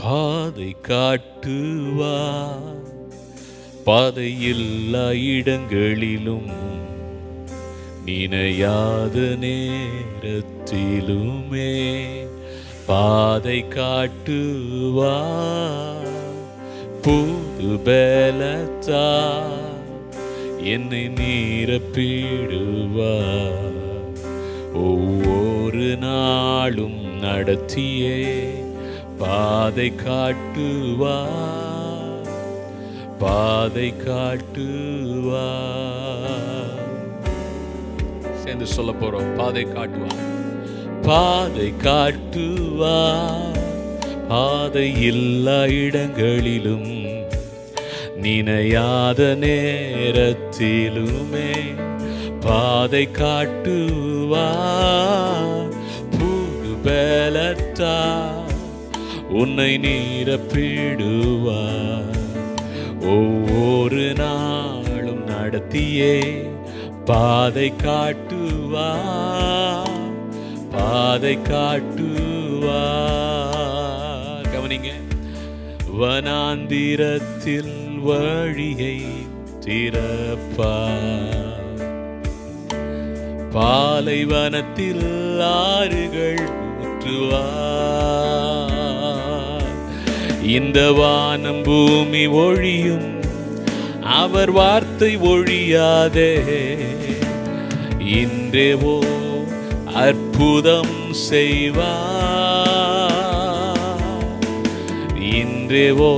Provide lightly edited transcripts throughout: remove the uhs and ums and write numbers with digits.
பாதை காட்டுவார், பாதையில்லா இடங்களிலும் நினையாத நேரத்திலுமே பாதை காட்டுவார். புது பலத்தால் என்னை நிரப்பிடுவார். ஒவ்வொரு நாளும் நடத்தியே பாதை காட்டுவார், பாதை காட்டுவார். சேர்ந்து சொல்ல போறோம். பாதை காட்டுவார், பாதை காட்டுவார், பாதை எல்லா இடங்களிலும் நினையாத நேரத்திலுமே பாதை காட்டுவார். புது பலத்தால் உன்னை நிரப்பிடுவார். ஒவ்வொரு நாளும் நடத்தியே பாதை காட்டுவார், பாதை காட்டுவார். கவனிங்க. வனாந்திரத்தில் வழியை திறப்பார், பாலைவனத்தில் ஆறுகள் ஊற்றுவார். இந்த வானம் பூமி ஒழியும், அவர் வார்த்தை ஒழியாதே. இன்றேவோ அற்புதம் செய்வார், இன்றேவோ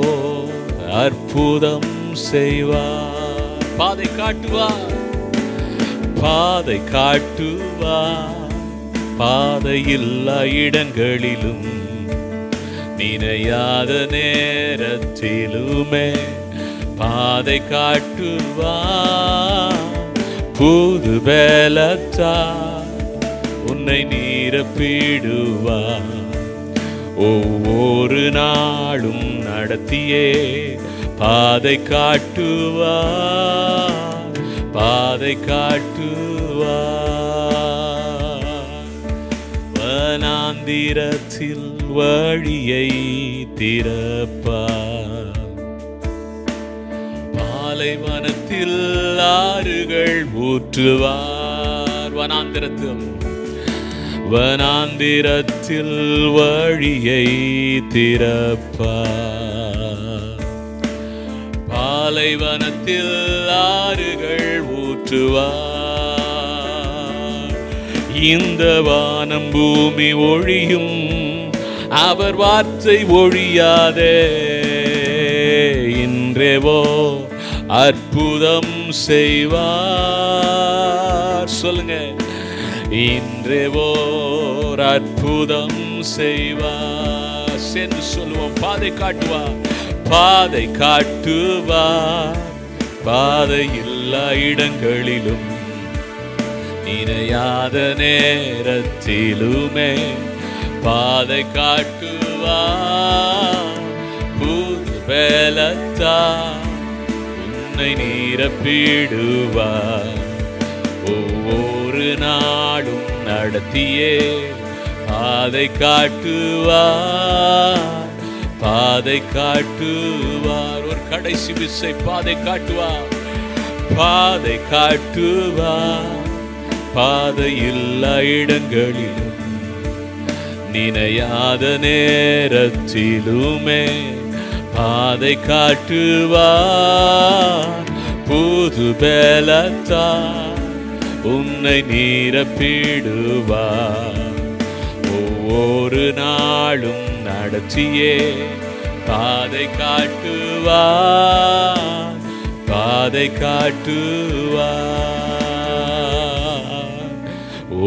அற்புதம் செய்வார். பாதை காட்டுவார், பாதை காட்டுவார், பாதையில்லா இடங்களிலும் நினையாத நேரத்திலுமே பாதை காட்டுவார். புது பலத்தால் உன்னை நிரப்பிடுவார். ஒவ்வொரு நாளும் நடத்தியே பாதை காட்டுவார், பாதை காட்டுவார். வனாந்திரத்தில் வழியை திறப்பார், பாலைவனத்தில் ஆறுகள் ஊற்றுவார். வனாந்திரத்தில் வழியை திறப்பார், பாலைவனத்தில் ஆறுகள் ஊற்றுவார். இந்த வானம் பூமி ஒழியும், அவர் வார்த்தை ஒழியாதே. இன்றேவோ அற்புதம் செய்வார். சொல்லுங்க. இன்றேவோ அற்புதம் செய்வார். சென்று சொல்லுவோம். பாதை காட்டுவார், பாதை காட்டுவார், பாதை எல்லா இடங்களிலும் நினையாத நேரத்திலுமே பாதை காட்டுவார். புது பலத்தால் உன்னை நிரப்பிடுவார். ஒவ்வொரு நாளும் நடத்தியே பாதை காட்டுவார், பாதை காட்டுவார். ஒரு கடைசி விசை. பாதை காட்டுவார், பாதை காட்டுவார், பாதை எல்லா இடங்களிலும் நினையாத நேரத்திலுமே பாதை காட்டுவார். புது பலத்தால் உன்னை நிரப்பிடுவார். ஒவ்வொரு நாளும் நடத்தியே பாதை காட்டுவார், பாதை காட்டுவார்.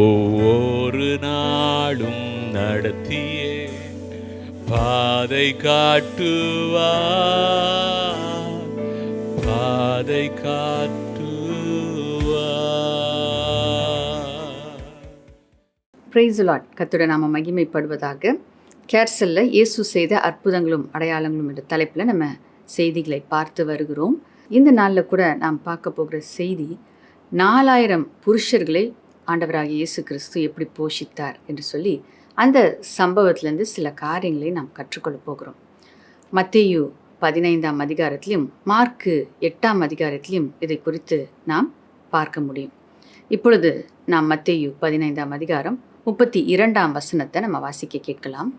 ஒவ்வொரு நாளும் நடத்தியே பாதை காட்டுவார், பாதை காட்டுவார். Praise Lord. கர்த்தருடைய நாமம் மகிமைப்படுவதாக. கேர்சல்ல இயேசு செய்த அற்புதங்களும் அடையாளங்களும் என்ற தலைப்பில் நம்ம செய்திகளை பார்த்து வருகிறோம். இந்த நாளில் கூட நாம் பார்க்க போகிற செய்தி 4000 புருஷர்களை ஆண்டவராகிய இயேசு கிறிஸ்து எப்படி போஷித்தார் என்று சொல்லி அந்த சம்பவத்திலேருந்து சில காரியங்களை நாம் கற்றுக்கொள்ள போகிறோம். மத்தேயு 15ஆம் அதிகாரத்திலும் மார்க்கு 8ஆம் அதிகாரத்திலும் இதை குறித்து நாம் பார்க்க முடியும். இப்பொழுது நாம் மத்தேயு 15ஆம் அதிகாரம் 32ஆம் வசனத்தை நம்ம வாசிக்க கேட்கலாம்.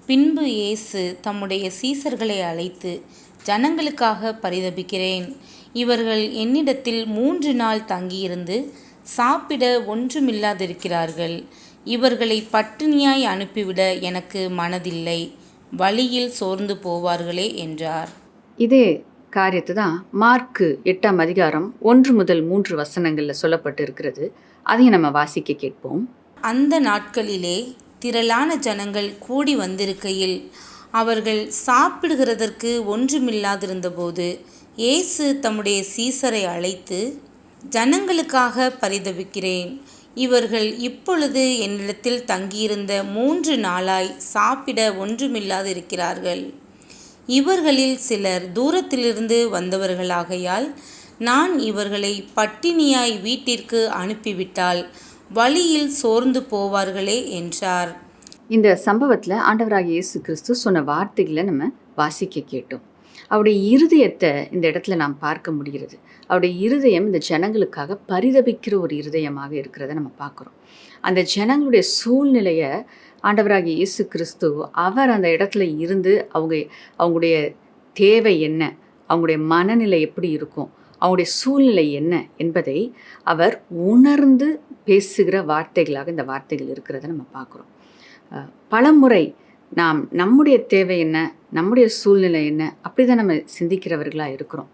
பின்பு இயேசு தம்முடைய சீசர்களை அழைத்து, ஜனங்களுக்காக பரிதபிக்கிறேன். இவர்கள் என்னிடத்தில் 3 நாள் தங்கியிருந்து சாப்பிட ஒன்றுமில்லாதிருக்கிறார்கள். இவர்களை பட்டினியாய் அனுப்பிவிட எனக்கு மனதில்லை. வழியில் சோர்ந்து போவார்களே என்றார். இதே காரியத்தை தான் மார்க்கு 8ஆம் அதிகாரம் 1 முதல் 3 வசனங்களில் சொல்லப்பட்டு இருக்கிறது. அதையும் நம்ம வாசிக்க கேட்போம். அந்த நாட்களிலே திரளான ஜனங்கள் கூடி வந்திருக்கையில் அவர்கள் சாப்பிடுகிறதற்கு ஒன்றுமில்லாதிருந்தபோது இயேசு தம்முடைய சீசரை அழைத்து, ஜனங்களுக்காக பரிதபிக்கிறேன். இவர்கள் இப்பொழுது என்னிடத்தில் தங்கியிருந்த 3 நாளாய் சாப்பிட ஒன்றுமில்லாதிருக்கிறார்கள். இவர்களில் சிலர் தூரத்திலிருந்து வந்தவர்களாகையால் நான் இவர்களை பட்டினியாய் வீட்டிற்கு அனுப்பிவிட்டால் வழியில் சோர்ந்து போவார்களே என்றார். இந்த சம்பவத்தில் ஆண்டவராகிய இயேசு கிறிஸ்து சொன்ன வார்த்தைகளை நம்ம வாசிக்க கேட்டோம். அவருடைய இருதயத்தை இந்த இடத்துல நாம் பார்க்க முடிகிறது. அவருடைய இருதயம் இந்த ஜனங்களுக்காக பரிதபிக்கிற ஒரு இருதயமாக இருக்கிறத நம்ம பார்க்குறோம். அந்த ஜனங்களுடைய சூழ்நிலையை ஆண்டவராகிய இயேசு கிறிஸ்து அவர் அந்த இடத்துல இருந்து அவங்களுடைய தேவை என்ன, அவங்களுடைய மனநிலை எப்படி இருக்கும், அவங்களுடைய சூழ்நிலை என்ன என்பதை அவர் உணர்ந்து பேசுகிற வார்த்தைகளாக இந்த வார்த்தைகள் இருக்கிறத நம்ம பார்க்குறோம். பலமுறை நாம் நம்முடைய தேவை என்ன, நம்முடைய சூழ்நிலை என்ன, அப்படி தான் நம்ம சிந்திக்கிறவர்களாக இருக்கிறோம்.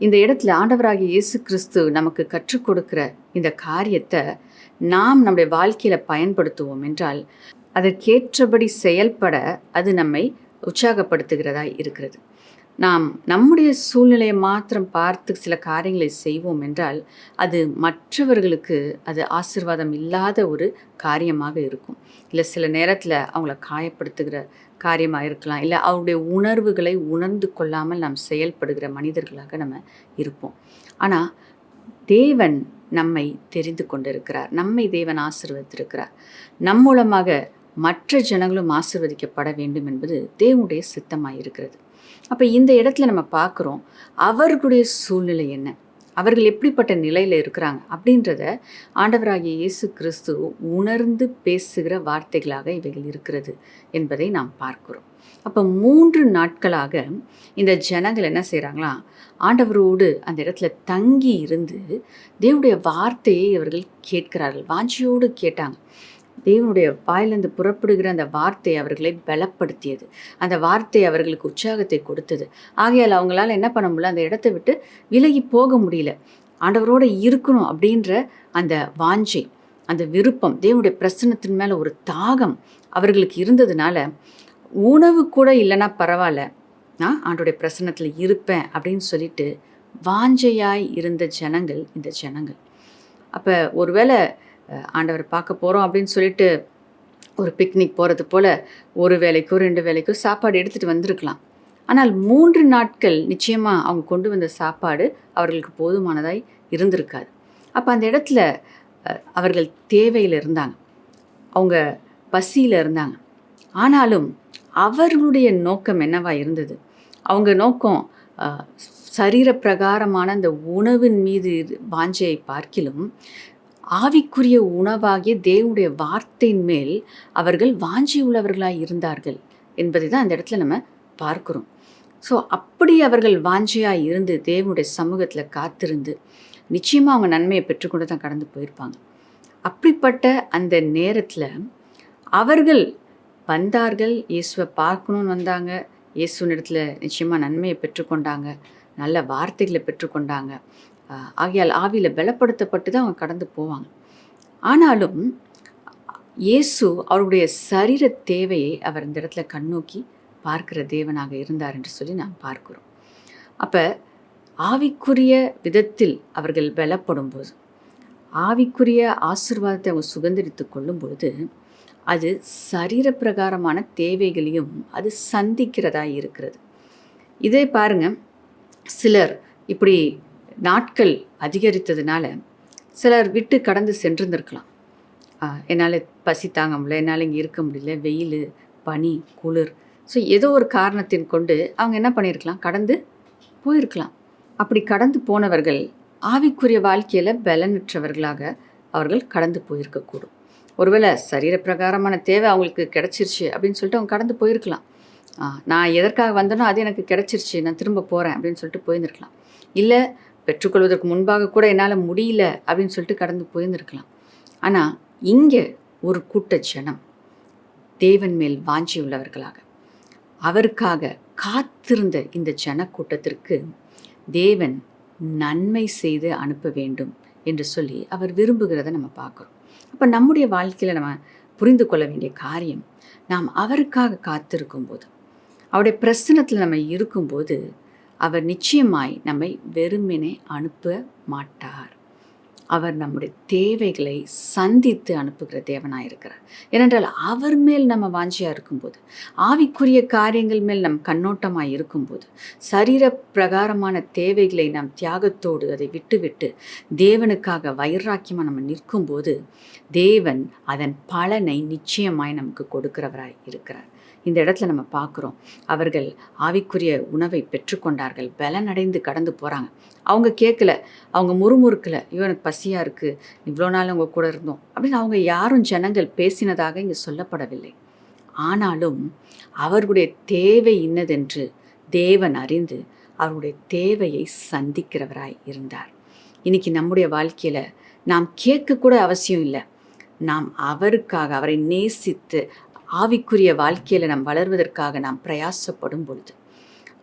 இந்த இடத்துல ஆண்டவராகிய இயேசு கிறிஸ்து நமக்கு கற்றுக் கொடுக்கிற இந்த காரியத்தை நாம் நம்முடைய வாழ்க்கையில் பயன்படுத்துவோம் என்றால் அதற்கேற்றபடி செயல்பட அது நம்மை உற்சாகப்படுத்துகிறதா இருக்கிறது. நாம் நம்முடைய சூழ்நிலையை மாத்திரம் பார்த்து சில காரியங்களை செய்வோம் என்றால் அது மற்றவர்களுக்கு அது ஆசீர்வாதம் இல்லாத ஒரு காரியமாக இருக்கும். இல்லை சில நேரத்தில் அவங்கள காயப்படுத்துகிற காரியமாக இருக்கலாம். இல்லை அவருடைய உணர்வுகளை உணர்ந்து கொள்ளாமல் நாம் செயல்படுகிற மனிதர்களாக நம்ம இருப்போம். ஆனால் தேவன் நம்மை தெரிந்து கொண்டிருக்கிறார். நம்மை தேவன் ஆசீர்வதித்திருக்கிறார். நம் மூலமாக மற்ற ஜனங்களும் ஆசீர்வதிக்கப்பட வேண்டும் என்பது தேவனுடைய சித்தமாக இருக்கிறது. அப்போ இந்த இடத்துல நம்ம பார்க்குறோம் அவர்களுடைய சூழ்நிலை என்ன, அவர்கள் எப்படிப்பட்ட நிலையில் இருக்கிறாங்க அப்படின்றத ஆண்டவராகிய இயேசு கிறிஸ்து உணர்ந்து பேசுகிற வார்த்தைகளாக இவைகள் இருக்கிறது என்பதை நாம் பார்க்கிறோம். அப்போ 3 நாட்களாக இந்த ஜனங்கள் என்ன செய்கிறாங்களா, ஆண்டவரோடு அந்த இடத்துல தங்கி இருந்து தேவனுடைய வார்த்தையை இவர்கள் கேட்கிறார்கள். வாஞ்சியோடு கேட்டாங்க. தேவனுடைய வாயிலிருந்து புறப்படுகிற அந்த வார்த்தை அவர்களை பலப்படுத்தியது. அந்த வார்த்தை அவர்களுக்கு உற்சாகத்தை கொடுத்தது. ஆகையால் அவங்களால என்ன பண்ண முடியல, அந்த இடத்தை விட்டு விலகி போக முடியல. ஆண்டவரோடு இருக்கணும் அப்படின்ற அந்த வாஞ்சை, அந்த விருப்பம், தேவனுடைய பிரசன்னத்தின் மேலே ஒரு தாகம் அவர்களுக்கு இருந்ததுனால உணவு கூட இல்லைன்னா பரவாயில்ல, நான் ஆண்டோடைய பிரசன்னத்தில் இருப்பேன் அப்படின்னு சொல்லிட்டு வாஞ்சையாய் இருந்த ஜனங்கள் இந்த ஜனங்கள். அப்போ ஒருவேளை ஆண்டவர் பார்க்க போகிறோம் அப்படின்னு சொல்லிட்டு ஒரு பிக்னிக் போகிறது போல் ஒரு வேளைக்கோ 2 வேளைக்கோ சாப்பாடு எடுத்துகிட்டு வந்திருக்கலாம். ஆனால் 3 நாட்கள் நிச்சயமாக அவங்க கொண்டு வந்த சாப்பாடு அவர்களுக்கு போதுமானதாய் இருந்திருக்காது. அப்போ அந்த இடத்துல அவர்கள் தேவையில் இருந்தாங்க, அவங்க பசியில் இருந்தாங்க. ஆனாலும் அவர்களுடைய நோக்கம் என்னவா இருந்தது? அவங்க நோக்கம் சரீர பிரகாரமான அந்த உணவின் மீது வாஞ்சையை பார்க்கிலும் ஆவிக்குரிய உணவாகிய தேவனுடைய வார்த்தையின் மேல் அவர்கள் வாஞ்சி உள்ளவர்களாய் இருந்தார்கள் என்பதை தான் அந்த இடத்துல நம்ம பார்க்குறோம். ஸோ அப்படி அவர்கள் வாஞ்சியாக இருந்து தேவனுடைய சமூகத்தில் காத்திருந்து நிச்சயமாக அவங்க நன்மையை பெற்றுக்கொண்டு தான் கடந்து போயிருப்பாங்க. அப்படிப்பட்ட அந்த நேரத்தில் அவர்கள் வந்தார்கள், இயேசுவை பார்க்கணுன்னு வந்தாங்க. இயேசுவின் இடத்துல நிச்சயமாக நன்மையை பெற்றுக்கொண்டாங்க, நல்ல வார்த்தைகளை பெற்றுக்கொண்டாங்க. ஆகையால் ஆவியில் பலப்படுத்தப்பட்டு தான் அவங்க கடந்து போவாங்க. ஆனாலும் இயேசு அவருடைய சரீர தேவையை அவர் இந்த இடத்துல கண்ணோக்கி பார்க்கிற தேவனாக இருந்தார் என்று சொல்லி நாம் பார்க்கிறோம். அப்போ ஆவிக்குரிய விதத்தில் அவர்கள் பலப்படும் போது, ஆவிக்குரிய ஆசீர்வாதத்தை அவங்க சுதந்திரித்து கொள்ளும் பொழுது அது சரீர பிரகாரமான தேவைகளையும் அது சந்திக்கிறதா இருக்கிறது. இதே பாருங்க, சிலர் இப்படி நாட்கள் அதிகரித்ததுனால சிலர் விட்டு கடந்து சென்றிருந்திருக்கலாம். என்னால் பசி தாங்க முடியல, என்னால் இங்கே இருக்க முடியல, வெயில், பனி, குளிர், ஸோ ஏதோ ஒரு காரணத்தின் கொண்டு அவங்க என்ன பண்ணியிருக்கலாம், கடந்து போயிருக்கலாம். அப்படி கடந்து போனவர்கள் ஆவிக்குரிய வாழ்க்கையில் பலனற்றவர்களாக அவர்கள் கடந்து போயிருக்கக்கூடும். ஒருவேளை சரீர பிரகாரமான தேவை அவங்களுக்கு கிடச்சிருச்சு அப்படின்னு சொல்லிட்டு அவங்க கடந்து போயிருக்கலாம். நான் எதற்காக வந்தேனோ அது எனக்கு கிடச்சிருச்சு, நான் திரும்ப போகிறேன் அப்படின்னு சொல்லிட்டு போயிருந்துருக்கலாம். இல்லை பெற்றுக்கொள்வதற்கு முன்பாக கூட என்னால் முடியல அப்படின்னு சொல்லிட்டு கடந்து போயிருந்துருக்கலாம். ஆனால் இங்கே ஒரு கூட்ட ஜனம் தேவன் மேல் வாஞ்சி உள்ளவர்களாக அவருக்காக காத்திருந்த இந்த ஜனக்கூட்டத்திற்கு தேவன் நன்மை செய்து அனுப்ப வேண்டும் என்று சொல்லி அவர் விரும்புகிறத நம்ம பார்க்குறோம். அப்போ நம்முடைய வாழ்க்கையில் நம்ம புரிந்து கொள்ள வேண்டிய காரியம், நாம் அவருக்காக காத்திருக்கும்போது, அவருடைய பிரசன்னத்தில் நம்ம இருக்கும்போது அவர் நிச்சயமாய் நம்மை வெறுமனே அனுப்ப மாட்டார். அவர் நம்முடைய தேவைகளை சந்தித்து அனுப்புகிற தேவனாக இருக்கிறார். ஏனென்றால் அவர் மேல் நம்ம வாஞ்சியாக இருக்கும்போது, ஆவிக்குரிய காரியங்கள் மேல் நம் கண்ணோட்டமாக இருக்கும்போது, சரீர பிரகாரமான தேவைகளை நாம் தியாகத்தோடு அதை விட்டு தேவனுக்காக வைராக்கியமாக நம்ம நிற்கும்போது தேவன் அதன் பலனை நிச்சயமாய் நமக்கு கொடுக்கிறவராய் இருக்கிறார். இந்த இடத்துல நம்ம பார்க்குறோம், அவர்கள் ஆவிக்குரிய உணவை பெற்றுக்கொண்டார்கள், பலனடைந்து கடந்து போகிறாங்க. அவங்க கேட்கல, அவங்க முறுமுறுக்கலை, ஐயோ எனக்கு பசியாக இருக்குது, இவ்வளோ நாள் அவங்க கூட இருந்தோம் அப்படின்னு அவங்க யாரும் ஜனங்கள் பேசினதாக இங்கே சொல்லப்படவில்லை. ஆனாலும் அவர்களுடைய தேவை இன்னதென்று தேவன் அறிந்து அவருடைய தேவையை சந்திக்கிறவராய் இருந்தார். இன்றைக்கி நம்முடைய வாழ்க்கையில் நாம் கேட்கக்கூட அவசியம் இல்லை. நாம் அவருக்காக, அவரை நேசித்து ஆவிக்குரிய வாழ்க்கையில் நாம் வளர்வதற்காக நாம் பிரயாசப்படும் பொழுது,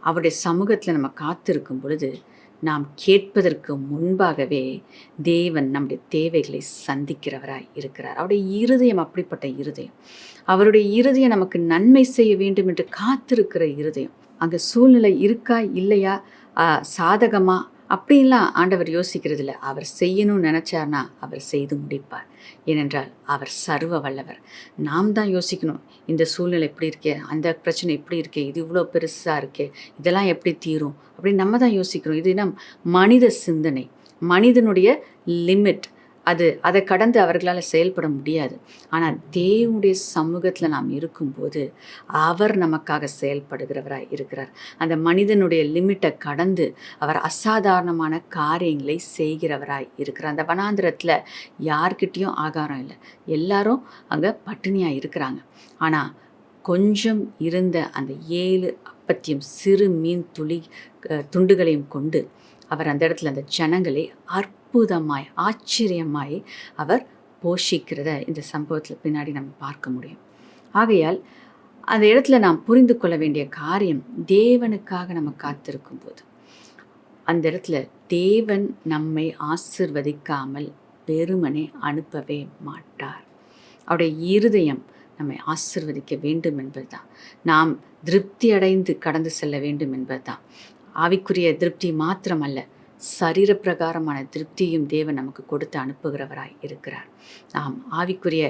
அவருடைய சமூகத்தில் நம்ம காத்திருக்கும் பொழுது, நாம் கேட்பதற்கு முன்பாகவே தேவன் நம்முடைய தேவைகளை சந்திக்கிறவராய் இருக்கிறார். அவருடைய இருதயம் அப்படிப்பட்ட இருதயம். அவருடைய இருதயம் நமக்கு நன்மை செய்ய வேண்டும் என்று காத்திருக்கிற இருதயம். அங்கே சூழ்நிலை இருக்கா இல்லையா, சாதகமா அப்படின்லாம் ஆண்டவர் யோசிக்கிறது இல்லை. அவர் செய்யணும்னு நினச்சார்னா அவர் செய்து முடிப்பார். ஏனென்றால் அவர் சர்வ வல்லவர். நாம் தான் யோசிக்கணும், இந்த சூழ்நிலை எப்படி இருக்கே, அந்த பிரச்சனை எப்படி இருக்கே, இது இவ்வளோ பெருசாக இருக்கே, இதெல்லாம் எப்படி தீரும் அப்படின்னு நம்ம தான் யோசிக்கிறோம். இது நம் மனித சிந்தனை, மனிதனுடைய லிமிட். அதை கடந்து அவர்களால் செயல்பட முடியாது. ஆனால் தேவனுடைய சமூகத்தில் நாம் இருக்கும்போது அவர் நமக்காக செயல்படுகிறவராய் இருக்கிறார். அந்த மனிதனுடைய லிமிட்டை கடந்து அவர் அசாதாரணமான காரியங்களை செய்கிறவராய் இருக்கிறார். அந்த வனாந்திரத்தில் யார்கிட்டையும் ஆகாரம் இல்லை, எல்லாரும் அங்கே பட்டினியாக இருக்கிறாங்க. ஆனால் கொஞ்சம் இருந்த அந்த 7 அப்பத்தையும் சிறு மீன் துண்டுகளையும் கொண்டு அவர் அந்த இடத்துல அந்த ஜனங்களை அற்புதமாய் ஆச்சரியமாய் அவர் போஷிக்கிறத இந்த சம்பவத்தில் பின்னாடி நம்ம பார்க்க முடியும். ஆகையால் அந்த இடத்துல நாம் புரிந்து கொள்ள வேண்டிய காரியம், தேவனுக்காக நம்ம காத்திருக்கும் போது அந்த இடத்துல தேவன் நம்மை ஆசிர்வதிக்காமல் வெறுமனே அனுப்பவே மாட்டார். அவருடைய இருதயம் நம்மை ஆசிர்வதிக்க வேண்டும் என்பதுதான், நாம் திருப்தி அடைந்து கடந்து செல்ல வேண்டும் என்பதுதான். ஆவிக்குரிய திருப்தி மாத்திரமல்ல, சரீர பிரகாரமான திருப்தியும் தேவன் நமக்கு கொடுத்து அனுப்புகிறவராய் இருக்கிறார். நாம் ஆவிக்குரிய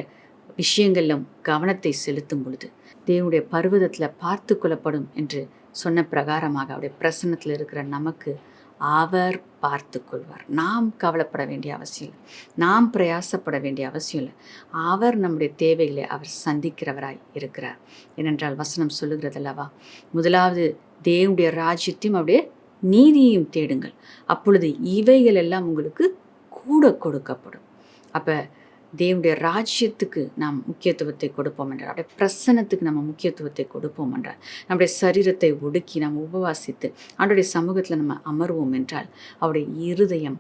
விஷயங்களிலும் கவனத்தை செலுத்தும் பொழுது தேவனுடைய பர்வதத்தில் பார்த்து கொள்ளப்படும் என்று சொன்ன பிரகாரமாக அவருடைய பிரசன்னத்தில் இருக்கிற நமக்கு அவர் பார்த்து கொள்வார். நாம் கவலைப்பட வேண்டிய அவசியம் இல்லை, நாம் பிரயாசப்பட வேண்டிய அவசியம் இல்லை. அவர் நம்முடைய தேவைகளை அவர் சந்திக்கிறவராய் இருக்கிறார். ஏனென்றால் வசனம் சொல்லுகிறதல்லவா, முதலாவது தேவனுடைய ராஜ்யத்தையும் அவருடைய நீதியையும் தேடுங்கள், அப்பொழுது இவைகள் எல்லாம் உங்களுக்கு கூட கொடுக்கப்படும். அப்போ தேவனுடைய ராஜ்யத்துக்கு நாம் முக்கியத்துவத்தை கொடுப்போம் என்றால், அவருடைய பிரசன்னத்துக்கு நம்ம முக்கியத்துவத்தை கொடுப்போம் என்றால், நம்முடைய சரீரத்தை ஒடுக்கி நம்ம உபவாசித்து அவருடைய சமூகத்தில் நம்ம அமர்வோம் என்றால், அவருடைய இருதயம்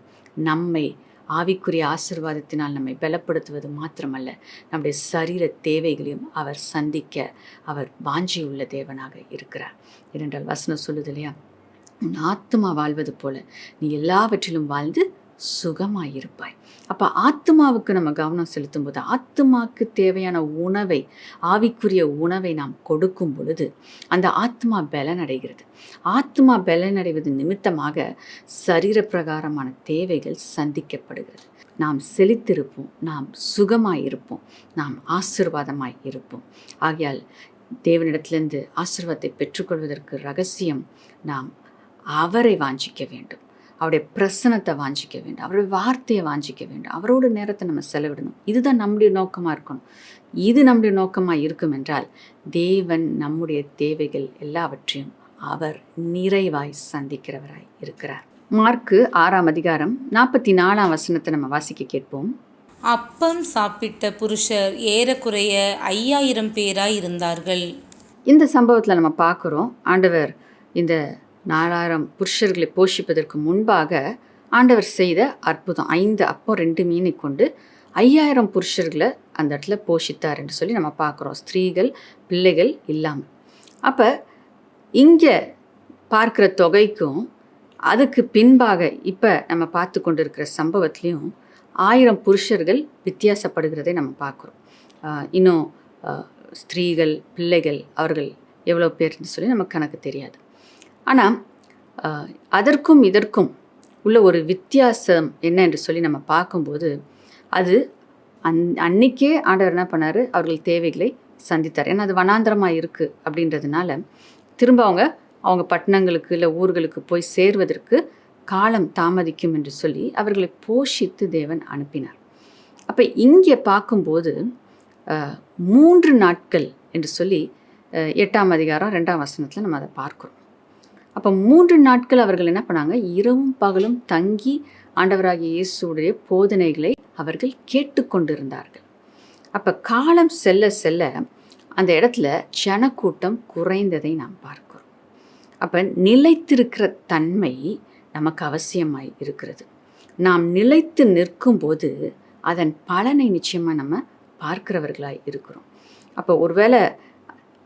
நம்மை ஆவிக்குரிய ஆசீர்வாதத்தினால் நம்மை பலப்படுத்துவது மாத்திரமல்ல, நம்முடைய சரீர தேவைகளையும் அவர் சந்திக்க அவர் வாஞ்சியுள்ள தேவனாக இருக்கிறார். ஏனென்றால் வசனம் சொல்லுது இல்லையா, உன் ஆத்துமா வாழ்வது போல நீ எல்லாவற்றிலும் வாழ்ந்து சுகமாயிருப்பாய். அப்போ ஆத்மாவுக்கு நம்ம கவனம் செலுத்தும் போது, ஆத்மாவுக்கு தேவையான உணவை, ஆவிக்குரிய உணவை நாம் கொடுக்கும் பொழுது அந்த ஆத்மா பலனடைகிறது. ஆத்மா பலனடைவது நிமித்தமாக சரீர பிரகாரமான தேவைகள் சந்திக்கப்படுகிறது. நாம் செழித்திருப்போம், நாம் சுகமாயிருப்போம், நாம் ஆசீர்வாதமாய் இருப்போம். ஆகையால் தேவனிடத்திலிருந்து ஆசீர்வாதத்தை பெற்றுக்கொள்வதற்கு ரகசியம், நாம் அவரை வாஞ்சிக்க வேண்டும், அவருடைய பிரசனத்தை வாஞ்சிக்க வேண்டும், அவருடைய வார்த்தையை வாஞ்சிக்க வேண்டும், அவரோட நேரத்தை நம்ம செலவிடணும். இதுதான் நம்முடைய நோக்கமாக இருக்கணும். இது நம்முடைய நோக்கமாக இருக்கும் என்றால் தேவன் நம்முடைய தேவைகள் எல்லாவற்றையும் அவர் நிறைவாய் சந்திக்கிறவராய் இருக்கிறார். மார்க்கு 6ஆம் அதிகாரம் 44ஆம் வசனத்தை நம்ம வாசிக்க கேட்போம். அப்பம் சாப்பிட்ட புருஷர் ஏறக்குறைய 5000 பேராய் இருந்தார்கள். இந்த சம்பவத்தில் நம்ம பார்க்குறோம், ஆண்டவர் இந்த 4000 புருஷர்களை போஷிப்பதற்கு முன்பாக ஆண்டவர் செய்த அற்புதம். 5 அப்பம் 2 மீனை கொண்டு 5000 புருஷர்களை அந்த இடத்துல போஷித்தார் என்று சொல்லி நம்ம பார்க்குறோம், ஸ்திரீகள் பிள்ளைகள் இல்லாமல். அப்போ இங்கே பார்க்குற தொகைக்கும் அதுக்கு பின்பாக இப்போ நம்ம பார்த்து கொண்டு இருக்கிற சம்பவத்துலேயும் 1000 புருஷர்கள் வித்தியாசப்படுகிறதை நம்ம பார்க்குறோம். இன்னும் ஸ்திரீகள் பிள்ளைகள் அவர்கள் எவ்வளோ பேர்னு சொல்லி நமக்கு கணக்கு தெரியாது. ஆனால் அதற்கும் இதற்கும் உள்ள ஒரு வித்தியாசம் என்ன என்று சொல்லி நம்ம பார்க்கும்போது அது அன்னைக்கே ஆண்டவர் என்ன பண்ணார், அவர்கள் தேவைகளை சந்தித்தார். ஏன்னா அது வனாந்திரமாக இருக்குது அப்படின்றதுனால திரும்ப அவங்க பட்டணங்களுக்கு இல்லை ஊர்களுக்கு போய் சேர்வதற்கு காலம் தாமதிக்கும் என்று சொல்லி அவர்களை போஷித்து தேவன் அனுப்பினார். அப்போ இங்கே பார்க்கும்போது 3 நாட்கள் என்று சொல்லி 8ஆம் அதிகாரம் 2ஆம் வசனத்தில் நம்ம அதை பார்க்குறோம். அப்போ 3 நாட்கள் அவர்கள் என்ன பண்ணாங்க, இரவும் பகலும் தங்கி ஆண்டவராகிய இயேசுடைய போதனைகளை அவர்கள் கேட்டுக்கொண்டிருந்தார்கள். அப்போ காலம் செல்ல செல்ல அந்த இடத்துல ஜனக்கூட்டம் குறைந்ததை நாம் பார்க்கிறோம். அப்போ நிலைத்திருக்கிற தன்மை நமக்கு அவசியமாய் இருக்கிறது. நாம் நிலைத்து நிற்கும்போது அதன் பலனை நிச்சயமாக நம்ம பார்க்கிறவர்களாய் இருக்கிறோம். அப்போ ஒருவேளை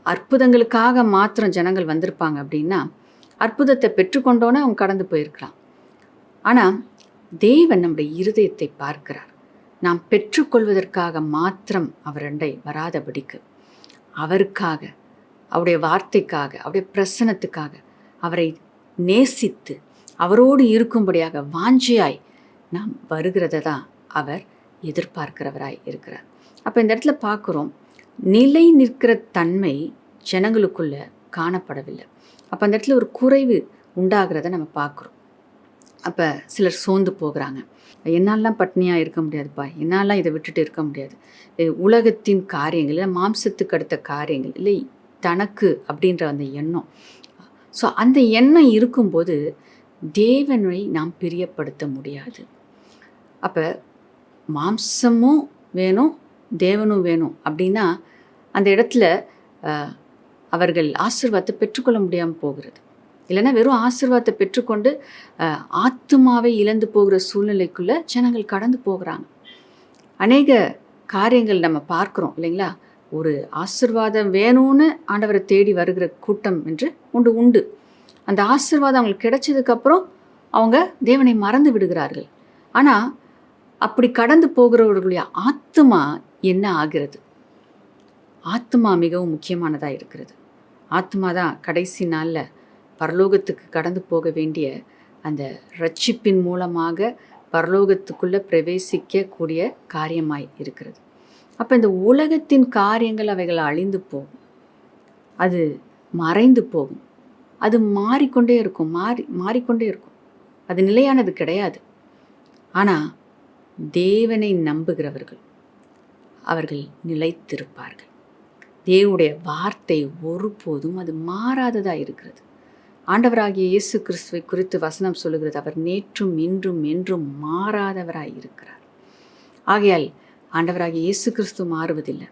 அற்புதங்களுக்காக மாத்திரம் ஜனங்கள் வந்திருப்பாங்க அப்படின்னா அற்புதத்தை பெற்றுக்கொண்டோன்னே அவங்க கடந்து போயிருக்கலாம். ஆனால் தேவன் நம்முடைய இருதயத்தை பார்க்கிறார். நாம் பெற்றுக்கொள்வதற்காக மாத்திரம் அவரண்டை வராதபடிக்கு அவருக்காக, அவருடைய வார்த்தைக்காக, அவருடைய பிரசனத்துக்காக அவரை நேசித்து அவரோடு இருக்கும்படியாக வாஞ்சியாய் நாம் வருகிறத தான் அவர் எதிர்பார்க்கிறவராய் இருக்கிறார். அப்போ இந்த இடத்துல பார்க்குறோம், நிலை நிற்கிற தன்மை ஜனங்களுக்குள்ள காணப்படவில்லை. அப்போ அந்த இடத்துல ஒரு குறைவு உண்டாகிறத நம்ம பார்க்குறோம். அப்போ சிலர் சோர்ந்து போகிறாங்க. என்னாலாம் பட்னியாக இருக்க முடியாதுப்பா, என்னாலாம் இதை விட்டுட்டு இருக்க முடியாது, உலகத்தின் காரியங்கள் இல்லை மாம்சத்துக்கு அடுத்த காரியங்கள் இல்லை தனக்கு அப்படின்ற அந்த எண்ணம். ஸோ அந்த எண்ணம் இருக்கும்போது தேவனை நாம் பிரியப்படுத்த முடியாது. அப்போ மாம்சமும் வேணும் தேவனும் வேணும் அப்படின்னா அந்த இடத்துல அவர்கள் ஆசீர்வாதத்தை பெற்றுக்கொள்ள முடியாமல் போகிறது. இல்லைன்னா வெறும் ஆசீர்வாதத்தை பெற்றுக்கொண்டு ஆத்துமாவை இழந்து போகிற சூழ்நிலைக்குள்ளே ஜனங்கள் கடந்து போகிறாங்க. அநேக காரியங்கள் நம்ம பார்க்குறோம் இல்லைங்களா. ஒரு ஆசீர்வாதம் வேணும்னு ஆண்டவரை தேடி வருகிற கூட்டம் என்று உண்டு. அந்த ஆசீர்வாதம் அவங்களுக்கு கிடைச்சதுக்கப்புறம் அவங்க தேவனை மறந்து விடுகிறார்கள். ஆனால் அப்படி கடந்து போகிறவர்களுடைய ஆத்துமா என்ன ஆகிறது? ஆத்துமா மிகவும் முக்கியமானதாக இருக்கிறது. ஆத்துமா தான் கடைசி நாளில் பரலோகத்துக்கு கடந்து போக வேண்டிய அந்த ரட்சிப்பின் மூலமாக பரலோகத்துக்குள்ளே பிரவேசிக்கக்கூடிய காரியமாய் இருக்கிறது. அப்போ இந்த உலகத்தின் காரியங்கள் அவைகள் அழிந்து போகும், அது மறைந்து போகும், அது மாறிக்கொண்டே இருக்கும், மாறிக்கொண்டே இருக்கும், அது நிலையானது கிடையாது. ஆனால் தேவனை நம்புகிறவர்கள் அவர்கள் நிலைத்திருப்பார்கள். தேவனுடைய வார்த்தை ஒருபோதும் அது மாறாததாக இருக்கிறது. ஆண்டவராகிய இயேசு கிறிஸ்துவை குறித்து வசனம் சொல்லுகிறது, அவர் நேற்றும் இன்றும் என்றும் மாறாதவராய் இருக்கிறார். ஆகையால் ஆண்டவராகிய இயேசு கிறிஸ்து மாறுவதில்லை,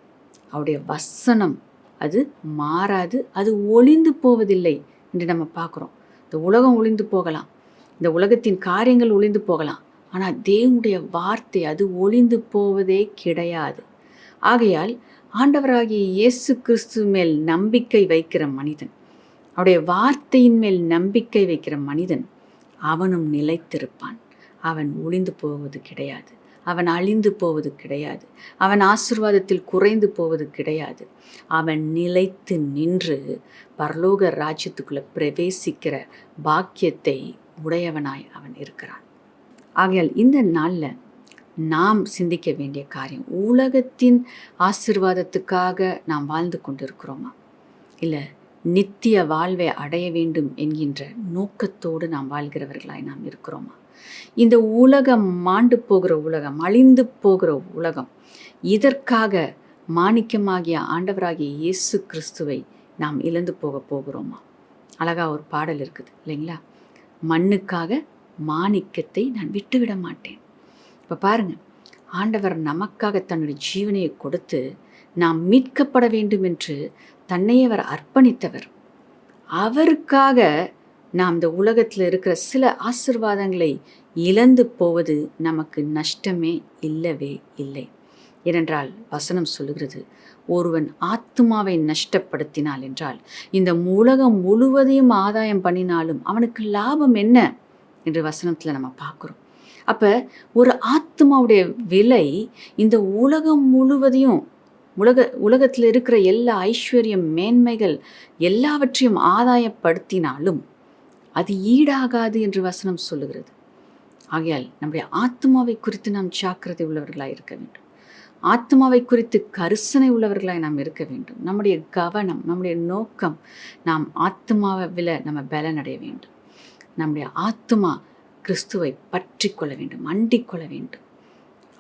அவருடைய வசனம் அது மாறாது, அது ஒளிந்து போவதில்லை என்று நம்ம பார்க்குறோம். இந்த உலகம் ஒளிந்து போகலாம், இந்த உலகத்தின் காரியங்கள் ஒளிந்து போகலாம், ஆனால் தேவனுடைய வார்த்தை அது ஒளிந்து போவதே கிடையாது. ஆகையால் ஆண்டவராகிய இயேசு கிறிஸ்து மேல் நம்பிக்கை வைக்கிற மனிதன், அவருடைய வார்த்தையின் மேல் நம்பிக்கை வைக்கிற மனிதன் அவனும் நிலைத்திருப்பான். அவன் ஒளிந்து போவது கிடையாது, அவன் அழிந்து போவது கிடையாது, அவன் ஆசீர்வாதத்தில் குறைந்து போவது கிடையாது. அவன் நிலைத்து நின்று பரலோக ராஜ்யத்துக்குள்ளே பிரவேசிக்கிற பாக்கியத்தை உடையவனாய் அவன் இருக்கிறான். ஆகையால் இந்த நாளில் நாம் சிந்திக்க வேண்டிய காரியம், உலகத்தின் ஆசீர்வாதத்துக்காக நாம் வாழ்ந்து கொண்டிருக்கிறோமா, இல்லை நித்திய வாழ்வை அடைய வேண்டும் என்கின்ற நோக்கத்தோடு நாம் வாழ்கிறவர்களாய் நாம் இருக்கிறோமா? இந்த உலகம் மாண்டு போகிற உலகம், அழிந்து போகிற உலகம், இதற்காக மாணிக்கமாகிய ஆண்டவராகிய இயேசு கிறிஸ்துவை நாம் இழந்து போகிறோமா? அழகா ஒரு பாடல் இருக்குது இல்லைங்களா? மண்ணுக்காக மாணிக்கத்தை நான் விட்டுவிட மாட்டேன். இப்போ பாருங்க, ஆண்டவர் நமக்காக தன்னுடைய ஜீவனையை கொடுத்து நாம் மீட்கப்பட வேண்டும் என்று தன்னை அவர் அர்ப்பணித்தவர். அவருக்காக நாம் இந்த உலகத்தில் இருக்கிற சில ஆசீர்வாதங்களை இழந்து போவது நமக்கு நஷ்டமே இல்லவே இல்லை. ஏனென்றால் வசனம் சொல்லுகிறது, ஒருவன் ஆத்துமாவை நஷ்டப்படுத்தினாள் என்றால் இந்த உலகம் முழுவதையும் ஆதாயம் பண்ணினாலும் அவனுக்கு லாபம் என்ன என்று வசனத்தில் நம்ம பார்க்குறோம். அப்போ ஒரு ஆத்துமாவுடைய விலை இந்த உலகம் முழுவதையும், உலகத்தில் இருக்கிற எல்லா ஐஸ்வர்யம் மேன்மைகள் எல்லாவற்றையும் ஆதாயப்படுத்தினாலும் அது ஈடாகாது என்று வசனம் சொல்லுகிறது. ஆகையால் நம்முடைய ஆத்மாவை குறித்து நாம் ஜாக்கிரதை உள்ளவர்களாக இருக்க வேண்டும். ஆத்மாவை குறித்து கரிசனை உள்ளவர்களாய் நாம் இருக்க வேண்டும். நம்முடைய கவனம், நம்முடைய நோக்கம், நாம் ஆத்மாவில் நம்ம பலனடைய வேண்டும். நம்முடைய ஆத்மா கிறிஸ்துவை பற்றி கொள்ள வேண்டும், அண்டிக் கொள்ள வேண்டும்.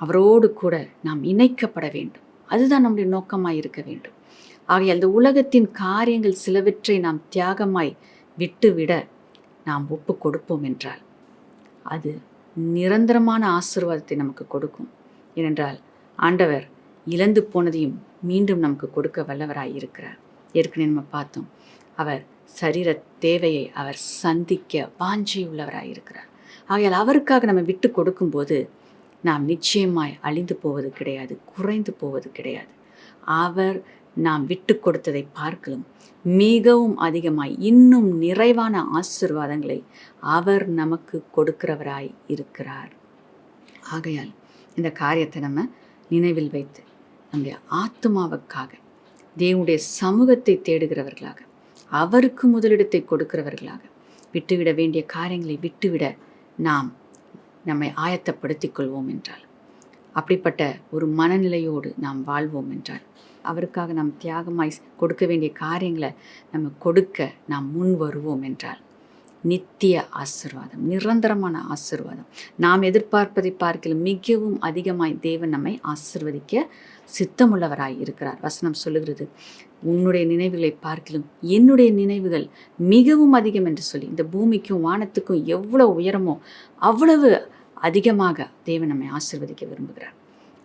அவரோடு கூட நாம் இணைக்கப்பட வேண்டும். அதுதான் நம்முடைய நோக்கமாய் இருக்க வேண்டும். ஆகையால் அந்த உலகத்தின் காரியங்கள் சிலவற்றை நாம் தியாகமாய் விட்டுவிட நாம் ஒப்பு கொடுப்போம் என்றால் அது நிரந்தரமான ஆசீர்வாதத்தை நமக்கு கொடுக்கும். ஏனென்றால் ஆண்டவர் இழந்து போனதையும் மீண்டும் நமக்கு கொடுக்க வல்லவராய் இருக்கிறார். ஏற்கனவே நம்ம பார்த்தோம், அவர் சரீர தேவையை அவர் சந்திக்க வாஞ்சை உள்ளவராய் இருக்கிறார். ஆகையால் அவருக்காக நம்ம விட்டு கொடுக்கும்போது நாம் நிச்சயமாய் அழிந்து போவது கிடையாது, குறைந்து போவது கிடையாது. அவர் நாம் விட்டு கொடுத்ததை பார்க்கலாம் மிகவும் அதிகமாய் இன்னும் நிறைவான ஆசீர்வாதங்களை அவர் நமக்கு கொடுக்கிறவராய் இருக்கிறார். ஆகையால் இந்த காரியத்தை நம்ம நினைவில் வைத்து நம்முடைய ஆத்மாவுக்காக தேவனுடைய சமூகத்தை தேடுகிறவர்களாக, அவருக்கு முதலிடத்தை கொடுக்கிறவர்களாக, விட்டுவிட வேண்டிய காரியங்களை விட்டுவிட நாம் நம்மை ஆயத்தப்படுத்திக் கொள்வோம் என்றால், அப்படிப்பட்ட ஒரு மனநிலையோடு நாம் வாழ்வோம் என்றால், அவருக்காக நாம் தியாகமாய் கொடுக்க வேண்டிய காரியங்களை நம்ம கொடுக்க நாம் முன் வருவோம் என்றால் நித்திய ஆசீர்வாதம், நிரந்தரமான ஆசீர்வாதம், நாம் எதிர்பார்ப்பதை பார்க்கலும் மிகவும் அதிகமாய் தேவன் நம்மை ஆசீர்வதிக்க சித்தமுள்ளவராய் இருக்கிறார். வசனம் சொல்லுகிறது, உன்னுடைய நினைவுகளை பார்க்கலும் என்னுடைய நினைவுகள் மிகவும் அதிகம் என்று சொல்லி, இந்த பூமிக்கும் வானத்துக்கும் எவ்வளவு உயரமோ அவ்வளவு அதிகமாக தேவன் நம்மை ஆசீர்வதிக்க விரும்புகிறார்.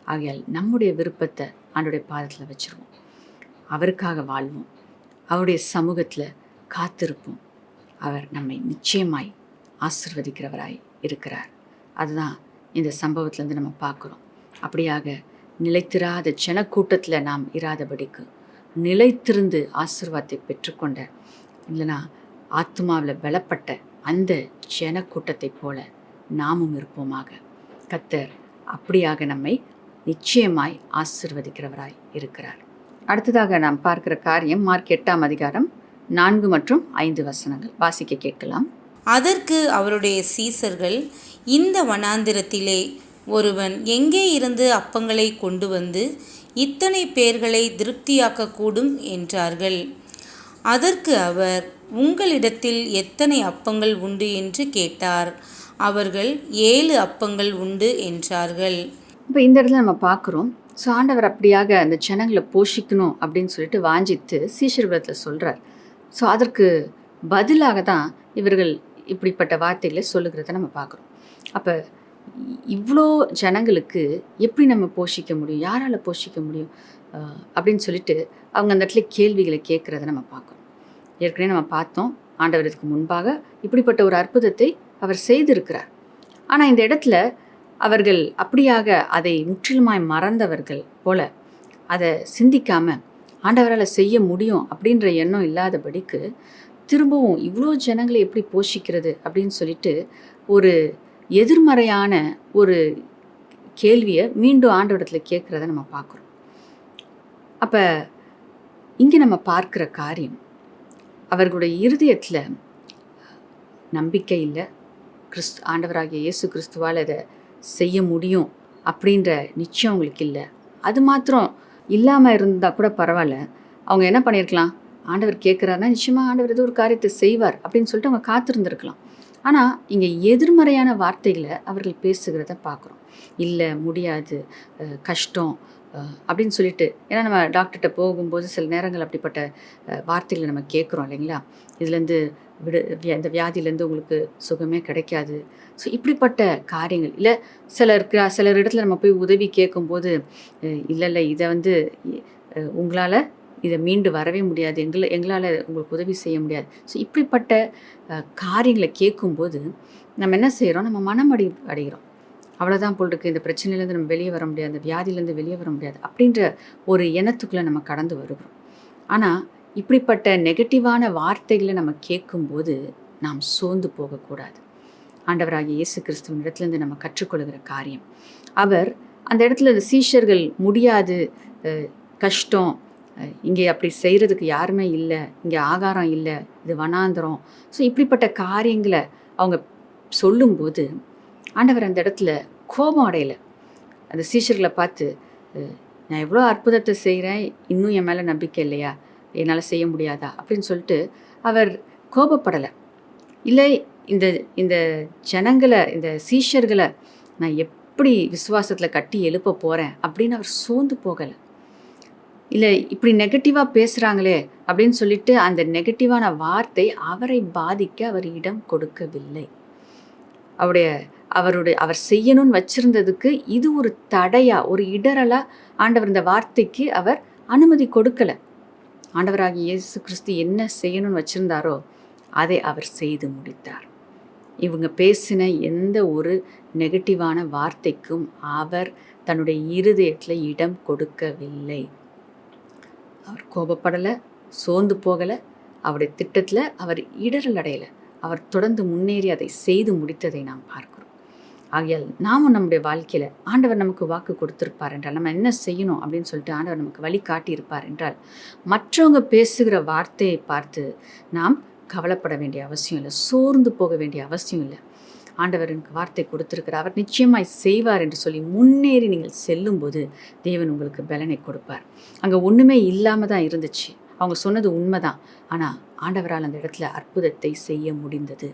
ஆகையால் நம்முடைய விருப்பத்தை ஆண்டவருடைய பாதத்தில் வச்சுருவோம், அவருக்காக வாழ்வோம், அவருடைய சமூகத்தில் காத்திருப்போம். அவர் நம்மை நிச்சயமாய் ஆசீர்வதிக்கிறவராய் இருக்கிறார். அதுதான் இந்த சம்பவத்திலேருந்து நம்ம பார்க்குறோம். அப்படியாக நிலைத்திராத ஜனக்கூட்டத்தில் நாம் இராதபடிக்கு நிலைத்திருந்து ஆசீர்வாதத்தை பெற்றுக்கொண்ட, இல்லைனா ஆத்மாவில் பலப்பட்ட அந்த ஜனக்கூட்டத்தை போல நாமும் இருப்போமாக. கர்த்தர் அப்படியாக நம்மை நிச்சயமாய் ஆசீர்வதிக்கிறவராய் இருக்கிறார். அடுத்ததாக நாம் பார்க்கிற காரியம் மார்க் 8ஆம் அதிகாரம் 4 மற்றும் 5 வசனங்கள் வாசிக்க கேட்கலாம். அதற்கு அவருடைய சீசர்கள், இந்த வனாந்திரத்திலே ஒருவன் எங்கே இருந்து அப்பங்களை கொண்டு வந்து இத்தனை பேர்களை திருப்தியாக்கக்கூடும் என்றார்கள். அதற்கு அவர், உங்களிடத்தில் எத்தனை அப்பங்கள் உண்டு என்று கேட்டார். அவர்கள் 7 அப்பங்கள் உண்டு என்றார்கள். இப்போ இந்த இடத்துல நம்ம பார்க்குறோம், ஸோ ஆண்டவர் அப்படியாக அந்த ஜனங்களை போஷிக்கணும் அப்படின்னு சொல்லிட்டு வாஞ்சித்து சீஷர்களிடத்தில் சொல்கிறார். ஸோ அதற்கு பதிலாக தான் இவர்கள் இப்படிப்பட்ட வார்த்தைகளை சொல்லுகிறத நம்ம பார்க்குறோம். அப்போ இவ்வளோ ஜனங்களுக்கு எப்படி நம்ம போஷிக்க முடியும், யாரால் போஷிக்க முடியும் அப்படின்னு சொல்லிட்டு அவங்க அந்த இடத்துல கேள்விகளை கேட்குறத நம்ம பார்க்குறோம். ஏற்கனவே நம்ம பார்த்தோம், ஆண்டவருக்கு முன்பாக இப்படிப்பட்ட ஒரு அற்புதத்தை அவர் செய்திருக்கிறார். ஆனால் இந்த இடத்துல அவர்கள் அப்படியாக அதை முற்றிலுமாய் மறந்தவர்கள் போல, அதை சிந்திக்காமல் ஆண்டவரால் செய்ய முடியும் அப்படின்ற எண்ணம் இல்லாதபடிக்கு திரும்பவும் இவ்வளோ ஜனங்களை எப்படி போஷிக்கிறது அப்படின்னு சொல்லிட்டு ஒரு எதிர்மறையான ஒரு கேள்வியை மீண்டும் ஆண்டவரிடத்தில் கேட்குறத நம்ம பார்க்குறோம். அப்போ இங்கே நம்ம பார்க்குற காரியம், அவர்களுடைய இருதயத்தில் நம்பிக்கை இல்லை, ஆண்டவராகிய இயேசு கிறிஸ்துவால் அதை செய்ய முடியும் அப்படின்ற நிச்சயம் அவங்களுக்கு இல்லை. அது மாத்திரம் இல்லாமல் இருந்தால் கூட பரவாயில்ல, அவங்க என்ன பண்ணியிருக்கலாம், ஆண்டவர் கேட்குறாருன்னா நிச்சயமாக ஆண்டவர் ஏதோ ஒரு காரியத்தை செய்வார் அப்படின்னு சொல்லிட்டு அவங்க காத்திருந்துருக்கலாம். ஆனால் இங்கே எதிர்மறையான வார்த்தைகளை அவர்கள் பேசுகிறத பார்க்குறோம். இல்லை, முடியாது, கஷ்டம் அப்படின்னு சொல்லிட்டு. ஏன்னா நம்ம டாக்டர்கிட்ட போகும்போது சில நேரங்கள் அப்படிப்பட்ட வார்த்தைகளை நம்ம கேட்குறோம் இல்லைங்களா? இதுலேருந்து இந்த வியாதியிலேருந்து உங்களுக்கு சுகமே கிடைக்காது. ஸோ இப்படிப்பட்ட காரியங்கள் இல்லை, சிலர் இடத்துல நம்ம போய் உதவி கேட்கும்போது, இல்லை இதை உங்களால் இதை மீண்டு வரவே முடியாது, எங்களால் உங்களுக்கு உதவி செய்ய முடியாது. ஸோ இப்படிப்பட்ட காரியங்களை கேட்கும்போது நம்ம என்ன செய்கிறோம்? நம்ம மனம் அடைகிறோம். அவ்வளோதான் போல் இருக்குது, இந்த பிரச்சனையிலேருந்து நம்ம வெளியே வர முடியாது, இந்த வியாதியிலேருந்து வெளியே வர முடியாது அப்படின்ற ஒரு எண்ணத்துக்குள்ளே நம்ம கடந்து வருகிறோம். ஆனால் இப்படிப்பட்ட நெகட்டிவான வார்த்தைகளை நம்ம கேட்கும்போது நாம் சோர்ந்து போகக்கூடாது. ஆண்டவராகிய இயேசு கிறிஸ்துவின் இடத்துலேருந்து நம்ம கற்றுக்கொள்கிற காரியம், அவர் அந்த இடத்துல சீஷர்கள் முடியாது, கஷ்டம், இங்கே அப்படி செய்கிறதுக்கு யாருமே இல்லை, இங்கே ஆகாரம் இல்லை, இது வனாந்திரம், ஸோ இப்படிப்பட்ட காரியங்களை அவங்க சொல்லும்போது ஆண்டவர் அந்த இடத்துல கோபம் அடையலை. அந்த சீஷர்களை பார்த்து, நான் எவ்வளோ அற்புதத்தை செய்கிறேன், இன்னும் என் மேலே நம்பிக்கை இல்லையா, என்னால் செய்ய முடியாதா அப்படின்னு சொல்லிட்டு அவர் கோபப்படலை. இல்லை, இந்த ஜனங்களை, இந்த சீஷர்களை நான் எப்படி விசுவாசத்தில் கட்டி எழுப்ப போகிறேன் அப்படின்னு அவர் சோர்ந்து போகலை. இல்லை, இப்படி நெகட்டிவாக பேசுகிறாங்களே அப்படின்னு சொல்லிட்டு அந்த நெகட்டிவான வார்த்தை அவரை பாதிக்க அவர் இடம் கொடுக்கவில்லை. அவர் செய்யணும்னு வச்சிருந்ததுக்கு இது ஒரு தடையா, ஒரு இடரலா ஆண்டவர் இந்த வார்த்தைக்கு அவர் அனுமதி கொடுக்கலை. ஆண்டவராகிய இயேசு கிறிஸ்து என்ன செய்யணும்னு வச்சிருந்தாரோ அதை அவர் செய்து முடித்தார். இவங்க பேசின எந்த ஒரு நெகட்டிவான வார்த்தைக்கும் அவர் தன்னுடைய இருதயத்தில் இடம் கொடுக்கவில்லை. அவர் கோபப்படலை, சோர்ந்து போகலை, அவருடைய திட்டத்தில் அவர் இடரல் அடையலை. அவர் தொடர்ந்து முன்னேறி அதை செய்து முடித்ததை நாம் பார்க்கிறோம். ஆகையால் நாமும் நம்முடைய வாழ்க்கையில் ஆண்டவர் நமக்கு வாக்கு கொடுத்துருப்பார் என்றால், நம்ம என்ன செய்யணும் அப்படின்னு சொல்லிட்டு ஆண்டவர் நமக்கு வழி காட்டியிருப்பார் என்றால், மற்றவங்க பேசுகிற வார்த்தையை பார்த்து நாம் கவலைப்பட வேண்டிய அவசியம் இல்லை, சோர்ந்து போக வேண்டிய அவசியம் இல்லை. ஆண்டவர் எனக்கு வார்த்தை கொடுத்துருக்கிறார், அவர் நிச்சயமாய் செய்வார் என்று சொல்லி முன்னேறி நீங்கள் செல்லும்போது தேவன் உங்களுக்கு பலனை கொடுப்பார். அங்கே ஒன்றுமே இல்லாமல் தான் இருந்துச்சு, அவங்க சொன்னது உண்மைதான், ஆனால் ஆண்டவரால் அந்த இடத்துல அற்புதத்தை செய்ய முடிந்தது.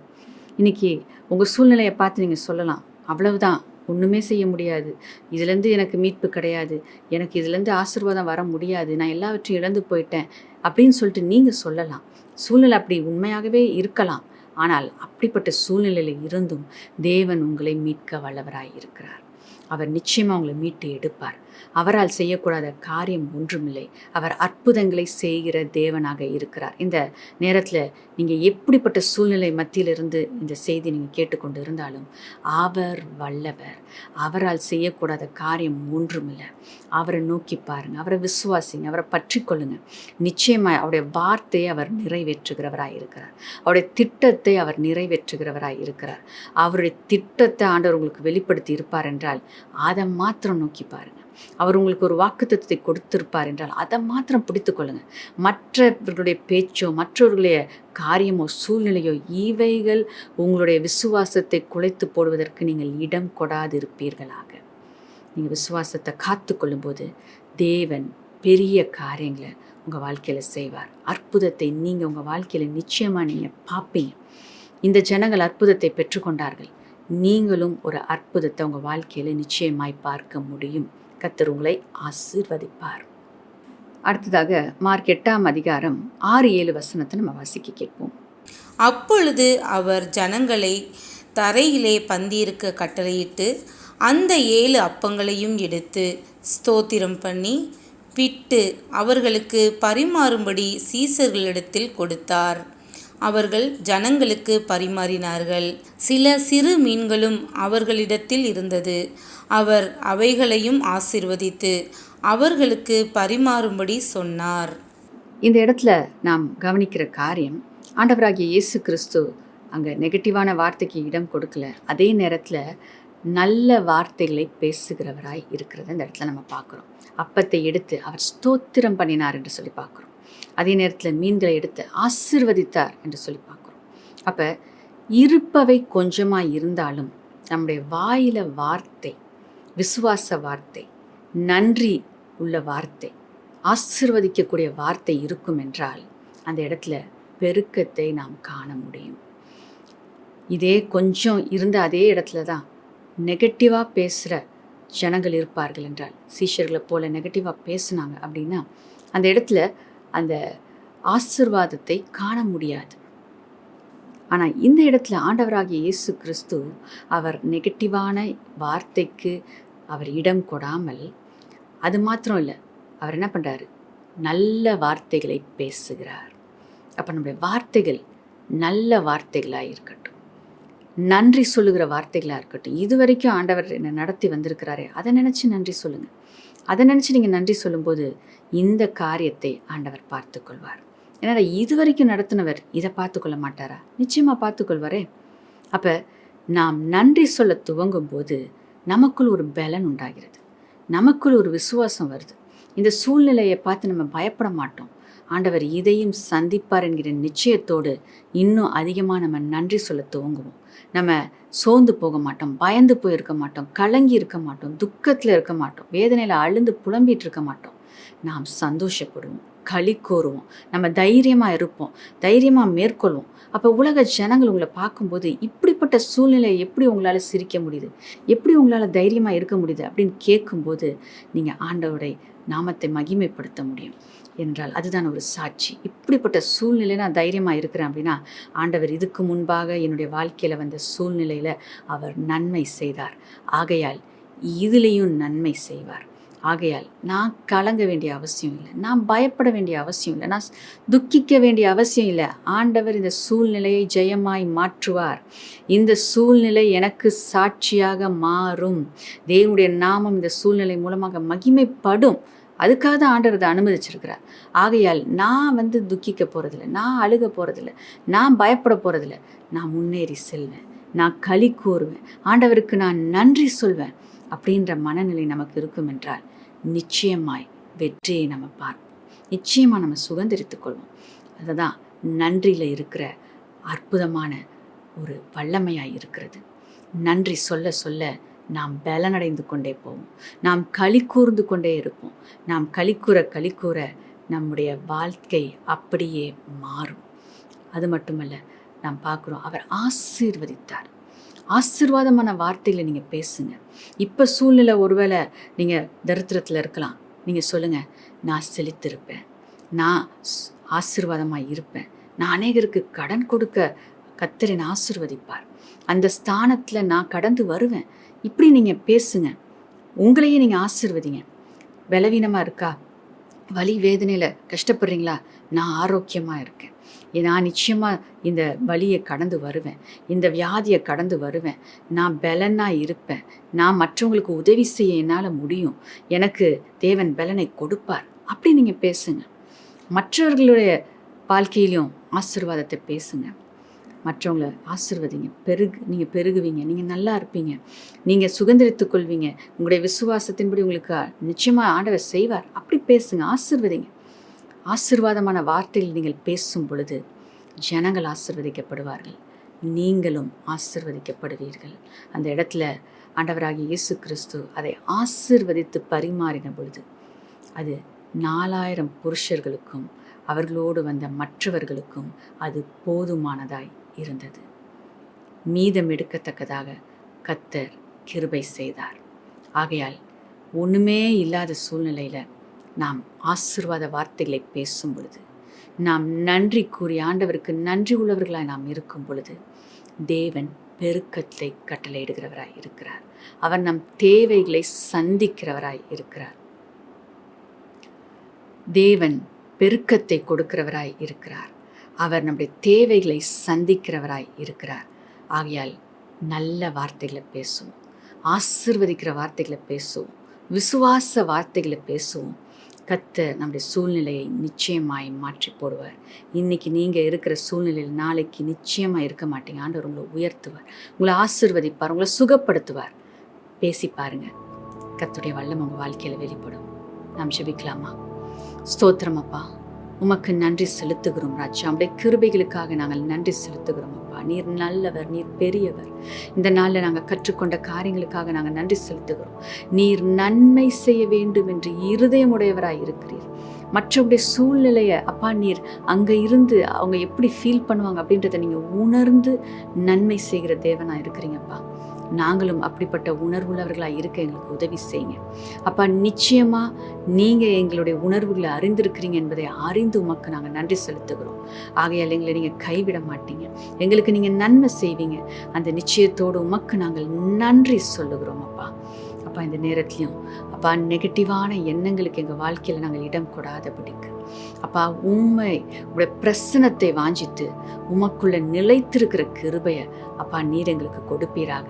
இன்றைக்கி உங்கள் சூழ்நிலையை பார்த்து நீங்கள் சொல்லலாம், அவ்வளவுதான், ஒன்றுமே செய்ய முடியாது, இதுலேருந்து எனக்கு மீட்பு கிடையாது, எனக்கு இதுலேருந்து ஆசீர்வாதம் வர முடியாது, நான் எல்லாவற்றையும் இழந்து போயிட்டேன் அப்படின்னு சொல்லிட்டு நீங்கள் சொல்லலாம். சூழ்நிலை அப்படி உண்மையாகவே இருக்கலாம். ஆனால் அப்படிப்பட்ட சூழ்நிலையில் இருந்தும் தேவன் உங்களை மீட்க வல்லவராய் இருக்கிறார். அவர் நிச்சயமாக உங்களை மீட்டு எடுப்பார். அவரால் செய்யக்கூடாத காரியம் ஒன்றுமில்லை. அவர் அற்புதங்களை செய்கிற தேவனாக இருக்கிறார். இந்த நேரத்தில் நீங்கள் எப்படிப்பட்ட சூழ்நிலை மத்தியிலிருந்து இந்த செய்தி நீங்கள் கேட்டுக்கொண்டு இருந்தாலும் அவர் வல்லவர். அவரால் செய்யக்கூடாத காரியம் ஒன்றுமில்லை. அவரை நோக்கி பாருங்கள், அவரை விசுவாசிங்க, அவரை பற்றி கொள்ளுங்கள். நிச்சயமாக அவருடைய வார்த்தையை அவர் நிறைவேற்றுகிறவராய் இருக்கிறார். அவருடைய திட்டத்தை அவர் நிறைவேற்றுகிறவராய் இருக்கிறார். அவருடைய திட்டத்தை ஆண்டவர் உங்களுக்கு வெளிப்படுத்தி இருப்பார் என்றால் அதை மாத்திரம் நோக்கி பாருங்கள். அவர் உங்களுக்கு ஒரு வாக்குத்தத்தத்தை கொடுத்திருப்பார் என்றால் அதை மாத்திரம் பிடித்து கொள்ளுங்கள். மற்றவர்களுடைய பேச்சோ, மற்றவர்களுடைய காரியமோ, சூழ்நிலையோ, இவைகள் உங்களுடைய விசுவாசத்தை குலைத்து போடுவதற்கு நீங்கள் இடம் கொடாதிருப்பீர்களாக. நீங்கள் விசுவாசத்தை காத்து கொள்ளும்போது தேவன் பெரிய காரியங்களை உங்கள் வாழ்க்கையில் செய்வார். அற்புதத்தை நீங்கள் உங்கள் வாழ்க்கையில் நிச்சயமாக நீங்கள் பார்ப்பீங்க. இந்த ஜனங்கள் அற்புதத்தை பெற்றுக்கொண்டார்கள். நீங்களும் ஒரு அற்புதத்தை உங்கள் வாழ்க்கையில் நிச்சயமாய் பார்க்க முடியும். கர்த்தர் உங்களை ஆசீர்வதிப்பார். அடுத்ததாக மார்க் 8ஆம் அதிகாரம் 6-7 வசனத்தை நம்ம வாசிக்க கேட்போம். அப்பொழுது அவர் ஜனங்களை தரையிலே பந்தியிருக்க கட்டளையிட்டு அந்த 7 அப்பங்களையும் எடுத்து ஸ்தோத்திரம் பண்ணி பிட்டு அவர்களுக்கு பரிமாறும்படி சீசர்களிடத்தில் கொடுத்தார். அவர்கள் ஜனங்களுக்கு பரிமாறினார்கள். சில சிறு மீன்களும் அவர்களிடத்தில் இருந்தது. அவர் அவைகளையும் ஆசீர்வதித்து அவர்களுக்கு பரிமாறும்படி சொன்னார். இந்த இடத்துல நாம் கவனிக்கிற காரியம், ஆண்டவராகிய இயேசு கிறிஸ்து அங்கே நெகட்டிவான வார்த்தைக்கு இடம் கொடுக்கல, அதே நேரத்தில் நல்ல வார்த்தைகளை பேசுகிறவராய் இருக்கிறத இந்த இடத்துல நம்ம பார்க்குறோம். அப்பத்தை எடுத்து அவர் ஸ்தோத்திரம் பண்ணினார் என்று சொல்லி பார்க்குறோம். அதே நேரத்தில் மீன்களை எடுத்து ஆசீர்வதித்தார் என்று சொல்லி பார்க்குறோம். அப்போ இருப்பவை கொஞ்சமாக இருந்தாலும் நம்முடைய வாயில வார்த்தை, விசுவாச வார்த்தை, நன்றி உள்ள வார்த்தை, ஆசீர்வதிக்கக்கூடிய வார்த்தை இருக்கும் என்றால் அந்த இடத்துல பெருக்கத்தை நாம் காண முடியும். இதே கொஞ்சம் இருந்த அதே இடத்துல தான் நெகட்டிவாக பேசுகிற ஜனங்கள் இருப்பார்கள் என்றால், சீஷர்களை போல நெகட்டிவாக பேசுனாங்க அப்படின்னா அந்த இடத்துல அந்த ஆசீர்வாதத்தை காண முடியாது. ஆனால் இந்த இடத்துல ஆண்டவராகிய இயேசு கிறிஸ்து அவர் நெகட்டிவான வார்த்தைக்கு அவர் இடம் கொடாமல், அது மாத்திரம் இல்லை, அவர் என்ன பண்ணுறாரு, நல்ல வார்த்தைகளை பேசுகிறார். அப்போ நம்முடைய வார்த்தைகள் நல்ல வார்த்தைகளாக இருக்கட்டும், நன்றி சொல்லுகிற வார்த்தைகளாக இருக்கட்டும். இது வரைக்கும் ஆண்டவர் என்னை நடத்தி வந்திருக்கிறாரே, அதை நினச்சி நன்றி சொல்லுங்கள். அதை நினச்சி நீங்கள் நன்றி சொல்லும்போது இந்த காரியத்தை ஆண்டவர் பார்த்து கொள்வார். ஏன்னா இது வரைக்கும் நடத்தினவர் இதை பார்த்து கொள்ள மாட்டாரா? நிச்சயமாக பார்த்துக்கொள்வாரே. அப்போ நாம் நன்றி சொல்ல துவங்கும் போது நமக்குள் ஒரு பலன் உண்டாகிறது, நமக்குள் ஒரு விசுவாசம் வருது. இந்த சூழ்நிலையை பார்த்து நம்ம பயப்பட மாட்டோம். ஆண்டவர் இதையும் சந்திப்பார் என்கிற நிச்சயத்தோடு இன்னும் அதிகமாக நம்ம நன்றி சொல்ல துவங்குவோம். நம்ம சோர்ந்து போக மாட்டோம், பயந்து போயிருக்க மாட்டோம், கலங்கி இருக்க மாட்டோம், துக்கத்தில் இருக்க மாட்டோம், வேதனையில் அழுந்து புலம்பிகிட்டு இருக்க மாட்டோம். நாம் சந்தோஷப்படுவோம், களி கோருவோம், நம்ம தைரியமாக இருப்போம், தைரியமாக மேற்கொள்வோம். அப்போ உலக ஜனங்கள் உங்களை பார்க்கும்போது இப்படிப்பட்ட சூழ்நிலை எப்படி உங்களால் சிரிக்க முடியுது, எப்படி உங்களால் தைரியமாக இருக்க முடியுது அப்படின்னு கேட்கும்போது நீங்கள் ஆண்டவருடைய நாமத்தை மகிமைப்படுத்த முடியும் என்றால் அதுதான் ஒரு சாட்சி. இப்படிப்பட்ட சூழ்நிலை நான் தைரியமாக இருக்கிறேன் அப்படின்னா ஆண்டவர் இதுக்கு முன்பாக என்னுடைய வாழ்க்கையில் வந்த சூழ்நிலையில் அவர் நன்மை செய்தார், ஆகையால் இதுலேயும் நன்மை செய்வார். ஆகையால் நான் கலங்க வேண்டிய அவசியம் இல்லை, நான் பயப்பட வேண்டிய அவசியம் இல்லை, நான் துக்கிக்க வேண்டிய அவசியம் இல்லை. ஆண்டவர் இந்த சூழ்நிலையை ஜெயமாய் மாற்றுவார். இந்த சூழ்நிலை எனக்கு சாட்சியாக மாறும். தேவனுடைய நாமம் இந்த சூழ்நிலை மூலமாக மகிமைப்படும். அதுக்காக தான் ஆண்டவர் இதை அனுமதிச்சிருக்கிறார். ஆகையால் நான் துக்கிக்க போகிறதில்ல, நான் அழுக போகிறதில்ல, நான் பயப்பட போகிறதில்ல. நான் முன்னேறி செல்வேன், நான் களி கூறுவேன், ஆண்டவருக்கு நான் நன்றி சொல்வேன். அப்படின்ற மனநிலை நமக்கு இருக்கும் என்றால் நிச்சயமாய் வெற்றியை நம்ம பார்ப்போம், நிச்சயமாக நம்ம சுதந்திரித்துக் கொள்வோம். அதுதான் நன்றியில் இருக்கிற அற்புதமான ஒரு வல்லமையாக இருக்கிறது. நன்றி சொல்ல சொல்ல நாம் பலனடைந்து கொண்டே போவோம், நாம் களி கூர்ந்து கொண்டே இருப்போம். நாம் களி கூற நம்முடைய வாழ்க்கை அப்படியே மாறும். அது மட்டுமல்ல, நாம் பார்க்குறோம் அவர் ஆசீர்வதித்தார். ஆசீர்வாதமான வார்த்தைகளை நீங்கள் பேசுங்க. இப்போ சூழ்நிலை ஒருவேளை நீங்கள் தரித்திரத்தில் இருக்கலாம், நீங்கள் சொல்லுங்கள், நான் செழித்திருப்பேன், நான் ஆசீர்வாதமாக இருப்பேன், நான் அநேகருக்கு கடன் கொடுக்க கர்த்தர் என்னை ஆசீர்வதிப்பார், அந்த ஸ்தானத்தில் நான் கடந்து வருவேன். இப்படி நீங்கள் பேசுங்க, உங்களையே நீங்கள் ஆசீர்வதிங்க. பலவீனமாக இருக்கா, வலி வேதனையில் கஷ்டப்படுறீங்களா, நான் ஆரோக்கியமாக இருக்கேன், நான் நிச்சயமாக இந்த வலியை கடந்து வருவேன், இந்த வியாதியை கடந்து வருவேன், நான் பலனாக இருப்பேன், நான் மற்றவங்களுக்கு உதவி செய்ய என்னால் முடியும், எனக்கு தேவன் பலனை கொடுப்பார். அப்படி நீங்கள் பேசுங்க. மற்றவர்களுடைய வாழ்க்கையிலையும் ஆசீர்வாதத்தை பேசுங்க, மற்றவங்களை ஆசீர்வதிங்க. நீங்கள் பெருகுவீங்க, நீங்கள் நல்லா இருப்பீங்க, நீங்கள் சுதந்திரித்துக் கொள்வீங்க, உங்களுடைய விசுவாசத்தின்படி உங்களுக்கு நிச்சயமாக ஆண்டவர் செய்வார். அப்படி பேசுங்க, ஆசீர்வதிங்க. ஆசீர்வாதமான வார்த்தைகள் நீங்கள் பேசும் பொழுது ஜனங்கள் ஆசீர்வதிக்கப்படுவார்கள், நீங்களும் ஆசீர்வதிக்கப்படுவீர்கள். அந்த இடத்துல ஆண்டவராகிய இயேசு கிறிஸ்து அதை ஆசீர்வதித்து பரிமாறின பொழுது அது 4000 புருஷர்களுக்கும் அவர்களோடு வந்த மற்றவர்களுக்கும் அது போதுமானதாய் இருந்தது. மீதம் எடுக்கத்தக்கதாக கர்த்தர் கிருபை செய்தார். ஆகையால் ஒன்றுமே இல்லாத சூழ்நிலையில் நாம் ஆசீர்வாத வார்த்தைகளை பேசும் பொழுது, நாம் நன்றி கூறி ஆண்டவருக்கு நன்றி உள்ளவர்களாய் நாம் இருக்கும் பொழுது தேவன் பெருக்கத்தை கட்டளையிடுகிறவராய் இருக்கிறார். அவர் நம் தேவைகளை சந்திக்கிறவராய் இருக்கிறார். தேவன் பெருக்கத்தை கொடுக்கிறவராய் இருக்கிறார். அவர் நம்முடைய தேவைகளை சந்திக்கிறவராய் இருக்கிறார். ஆகையால் நல்ல வார்த்தைகளை பேசுவோம், ஆசீர்வதிக்கிற வார்த்தைகளை பேசுவோம், விசுவாச வார்த்தைகளை பேசுவோம். கர்த்தர் நம்முடைய சூழ்நிலையை நிச்சயமாய் மாற்றி போடுவார். இன்றைக்கி நீங்கள் இருக்கிற சூழ்நிலையில் நாளைக்கு நிச்சயமாக இருக்க மாட்டீங்க. ஆண்டவர் உங்களை உயர்த்துவார், உங்களை ஆசீர்வதிப்பார், உங்களை சுகப்படுத்துவார். பேசி பாருங்கள், கர்த்தருடைய வல்லமை உங்கள் வாழ்க்கையில் வெளிப்படும். நாம் ஜெபிக்கலாமா? ஸ்தோத்திரம் அப்பா, உமக்கு நன்றி செலுத்துகிறோம் ராஜா. உடைய கிருபைகளுக்காக நாங்கள் நன்றி செலுத்துகிறோம் அப்பா. நீர் நல்லவர், நீர் பெரியவர். இந்த நாளில் நாங்கள் கற்றுக்கொண்ட காரியங்களுக்காக நாங்கள் நன்றி செலுத்துகிறோம். நீர் நன்மை செய்ய வேண்டும் என்று இருதயமுடையவராய் இருக்கிறீர். மற்றவருடைய சூழ்நிலையை அப்பா நீர் அங்கே இருந்து அவங்க எப்படி ஃபீல் பண்ணுவாங்க அப்படின்றத நீங்கள் உணர்ந்து நன்மை செய்கிற தேவனாக இருக்கிறீங்கப்பா. நாங்களும் அப்படிப்பட்ட உணர்வுள்ளவர்களாக இருக்க எங்களுக்கு உதவி செய்யுங்க அப்பா. நிச்சயமாக நீங்கள் எங்களுடைய உணர்வுகளை அறிந்திருக்கிறீங்க என்பதை அறிந்து உமக்கு நாங்கள் நன்றி செலுத்துகிறோம். ஆகையால் எங்களை நீங்கள் கைவிட மாட்டீங்க, எங்களுக்கு நீங்கள் நன்மை செய்வீங்க. அந்த நிச்சயத்தோடு உமக்கு நாங்கள் நன்றி சொல்லுகிறோம் அப்பா. அப்பா இந்த நேரத்துலையும் அப்பா நெகட்டிவான எண்ணங்களுக்கு எங்கள் வாழ்க்கையில் நாங்கள் இடம் கொடாதபடிக்கு அப்பா உடைய பிரசனத்தை வாஞ்சித்து உமக்குள்ள நிலைத்திருக்கிற கிருபையை அப்பா நீர் எங்களுக்கு கொடுப்பீராக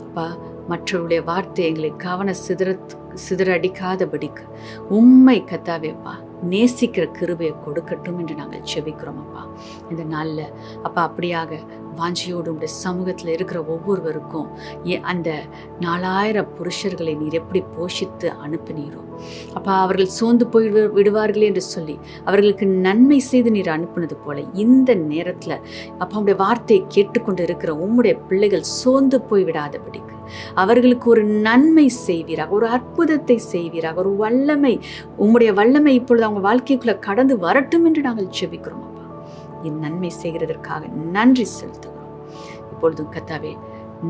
அப்பா. மற்றவருடைய வார்த்தை எங்களை கவன சிதறடிக்காதபடிக்கு உம்மை கத்தாவேப்பா நேசிக்கிற கிருபையை கொடுக்கட்டும் என்று நாங்கள் செபிக்கிறோம் அப்பா. இந்த நாளில் அப்பா அப்படியாக வாஞ்சியோடு உடைய சமூகத்தில் இருக்கிற ஒவ்வொருவருக்கும் அந்த 4000 புருஷர்களை நீர் எப்படி போஷித்து அனுப்பினீரோ அப்பா, அவர்கள் சோர்ந்து போய் விடுவார்களே என்று சொல்லி அவர்களுக்கு நன்மை செய்து நீர் அனுப்புனது போல இந்த நேரத்தில் அப்பா உடைய வார்த்தையை கேட்டுக்கொண்டு இருக்கிற உம்முடைய பிள்ளைகள் சோர்ந்து போய் விடாதபடிக்கு அவர்களுக்கு ஒரு நன்மை செய்வீராக, ஒரு அற்புதத்தை செய்வீராக, ஒரு வல்லமை உம்முடைய வல்லமை இப்பொழுது அவங்க வாழ்க்கைக்குள்ள கடந்து வரட்டும் என்று நாங்கள் ஜெபிக்கிறோம் அப்பா. என் நன்மை செய்கிறதற்காக நன்றி செலுத்துகிறோம். இப்பொழுதும் கர்த்தாவே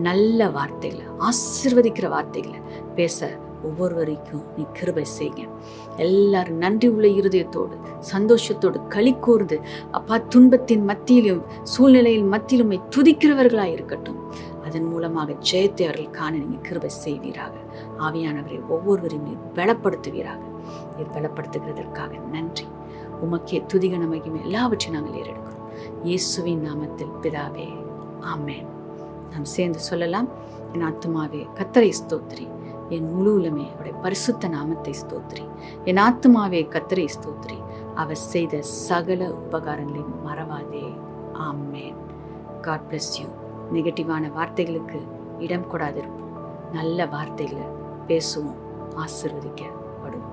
நல்ல வார்த்தைகளை, ஆசீர்வதிக்கிற வார்த்தைகளை பேச ஒவ்வொருவரைக்கும் நீ கிருபை செய்யுங்க. எல்லாரும் நன்றி உள்ள இருதயத்தோடு சந்தோஷத்தோடு களி கூர்ந்து அப்பா துன்பத்தின் மத்தியிலும் சூழ்நிலையில் மத்தியிலுமே துதிக்கிறவர்களாக இருக்கட்டும். அதன் மூலமாக ஜெயத்தை அவர்கள் காண நீங்கள் கிருபை செய்வீராக. ஆவியானவரை ஒவ்வொருவரையும் நீர் பலப்படுத்துவீராக. நீர் பலப்படுத்துகிறதற்காக நன்றி. உமக்கே துதிகன மகிமை எல்லாவற்றையும் நாங்கள் ஏறெடுக்கிறோம் இயேசுவின் நாமத்தில் பிதாவே, ஆமென். நாம் சேர்ந்து சொல்லலாம். என் ஆத்துமாவே கர்த்தரை ஸ்தோத்திரி, என் முழு உலமே அவருடைய பரிசுத்த நாமத்தை ஸ்தோத்திரி. என் ஆத்துமாவே கர்த்தரை ஸ்தோத்திரி, அவர் செய்த சகல உபகாரங்களையும் மறவாதே. ஆமென். God bless you. நெகட்டிவான வார்த்தைகளுக்கு இடம் கொடாதிருப்போம். நல்ல வார்த்தைகளை பேசுவோம், ஆசீர்வதிக்கப்படுவோம்.